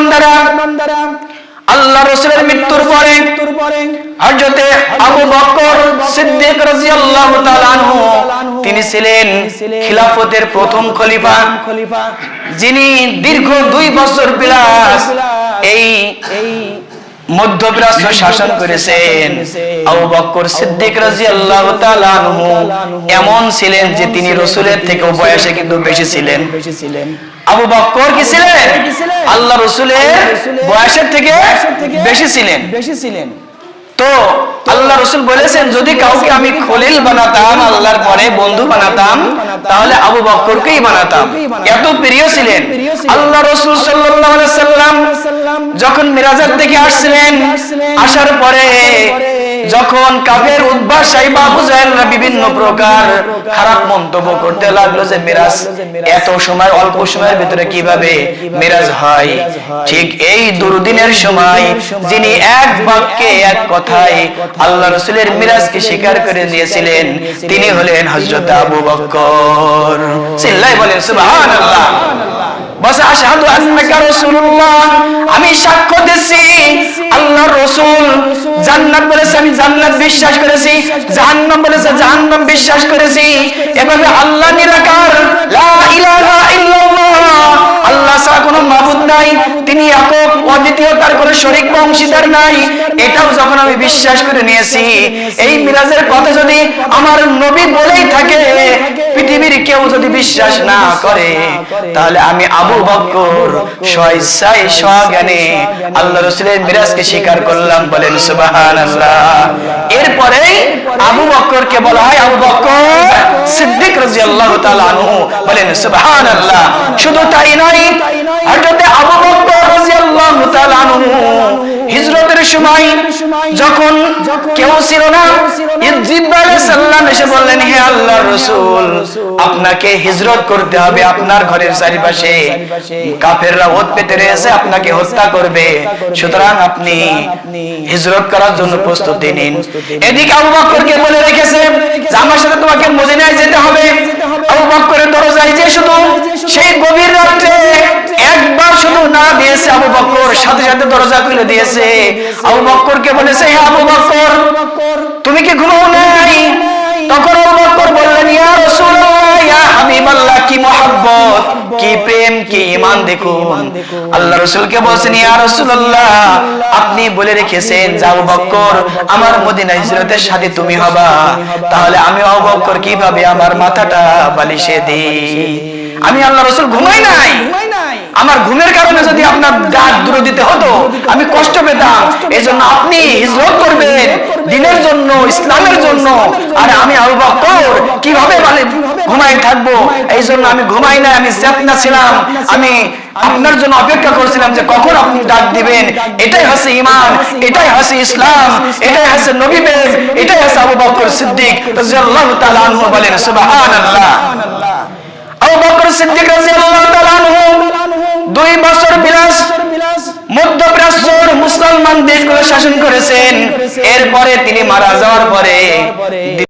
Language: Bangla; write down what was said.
বান্দারা, আল্লাহ রাসূলের মৃত্যুর পরে হযরতে আবু বকর সিদ্দিক রাদিয়াল্লাহু তাআলা আনহু তিনি ছিলেন খিলাফতের প্রথম খলিফা, যিনি দীর্ঘ 2 বছর প্লাস এই মধ্যপ্রাচ্য শাসন করেছেন। আবু বকর সিদ্দিক রাদিয়াল্লাহু তাআলা আনহু এমন ছিলেন যে তিনি রাসূলের থেকেও বয়সে কিন্তু বেশি ছিলেন। আবু বকর কি ছিলেন? আল্লাহ রাসূলের বয়সের থেকে বেশি ছিলেন। তো আল্লাহ রাসূল বলেছেন যদি কাউকে আমি খলিল বানাতাম, আল্লাহর পরে বন্ধু বানাতাম, তাহলে আবু বকরকেই বানাতাম। এত প্রিয় ছিলেন। আল্লাহ রাসূল সাল্লাল্লাহু আলাইহি ওয়াসাল্লাম যখন মিরাজের থেকে আসছিলেন, আসার পরে যখন কাফের উদ্বাস সাইবা আবু জাহেলরা বিভিন্ন প্রকার খারাপ মন্তব্য করতে লাগলো যে মিরাজ এত সময় অল্প সময়ের ভিতরে কিভাবে মিরাজ হয়, ঠিক এই দুর্দিনের সময় যিনি এক বাক্যে এক কথায় আল্লাহ রাসূলের মিরাজকে স্বীকার করে নিয়েছিলেন তিনি হলেন হযরত আবু বকর। চিল্লায় বলেন সুবহানাল্লাহ। বস আশহাদু আন্নাকা রাসূলুল্লাহ, আমি সাক্ষ্য দিচ্ছি আল্লাহর রাসূল জান্নাত বলেছে আমি জান্নাত বিশ্বাস করেছি, জাহান্নাম বলেছে জাহান্নাম বিশ্বাস করেছি। এভাবে আল্লাহ নিরাকার, লা ইলাহা ইল্লাল্লাহ, আল্লাহ ছাড়া কোনো মাবুদ নাই, তিনি একক অদ্বিতীয়, তার কোনো শরীক বা অংশীদার নাই, এটাও যখন আমি বিশ্বাস করে নিয়েছি, এই মিরাজের কথা যদি আমার নবী বলেই থাকে, পৃথিবীর কেউ যদি বিশ্বাস না করে, তাহলে আমি আবু বকর স্বইচ্ছায় স্বজ্ঞানে আল্লাহ রাসূলের মিরাজকে স্বীকার করলাম। বলেন সুবহানাল্লাহ। এরপরেই আবু বকরকে বলা হয় আবু বকর সিদ্দিক রাদিয়াল্লাহু তাআলা আনহু। বলেন সুবহানাল্লাহ। শুধু তাই নয়, হযরত আবু বকর রাদিয়াল্লাহু তাআলা আনহু হিজরতের সময় যখন কেউ ছিল না, জিবরাইল আলাইহিস সালাম এসে বললেন হে আল্লাহর রাসূল আপনাকে হিজরত করতে হবে, আপনার ঘরের চারিপাশে কাফেররা ওত পেতে রয়েছে, আপনাকে হত্যা করবে, সুতরাং আপনি হিজরত করার জন্য প্রস্তুতি নিন। এদিকে আবু বকরকে বলে রেখেছে যে আমার সাথে তোমাকে মদিনায় যেতে হবে। আবু বকরের দরজায় যে শুধু সেই গভীর রাতে একবার শুধু না দিয়েছে, আবু বকর সাথে সাথে দরজা খুলে দিয়েছে। আবু বকরকে বলেছে হে আবু বকর তুমি কি ঘুমাও নাই? তখন আবু বকর বললেন ইয়া রাসূলুল্লাহ, ইয়া হাবিবাল্লাহ, কি মহব্বত, কি প্রেম, কি ঈমান দেখুন। আল্লাহ রাসূলকে বলেন ইয়া রাসূলুল্লাহ আপনি বলে রেখেছেন যে আবু বকর আমার মদিনা হিজরতের সাথে তুমি হবা, তাহলে আমি আবু বকর কিভাবে আমার মাথাটা বালিশে দেই? আমি আল্লাহ রাসূল ঘুমাই নাই, আমার ঘুমের কারণে যদি আপনার ডাক দূরে দিতে হতো আমি কষ্ট পেতাম, এজন্য আপনি হিজরত করবেন দ্বীনের জন্য, ইসলামের জন্য, আর আমি আবু বকর কিভাবে ঘুমাই থাকবো? এইজন্য আমি ঘুমাই নাই, আমি চেতনা ছিলাম, আমি আপনার জন্য অপেক্ষা করছিলাম যে কখন আপনি ডাক দিবেন। এটাই হচ্ছে ঈমান, এটাই হচ্ছে ইসলাম, এটাই হচ্ছে নবী প্রেম, এটাই হচ্ছে আবু বকর সিদ্দিক রাদিয়াল্লাহু তাআলা আনহু। বলেন সুবহানাল্লাহ। আবু বকর সিদ্দিক রাদিয়াল্লাহু তাআলা আনহু 2 বছর বিলাস মধ্যপ্রাচ্যের মুসলমান দেশগুলো শাসন করেছেন। এরপরে তিনি মারা যাওয়ার পরে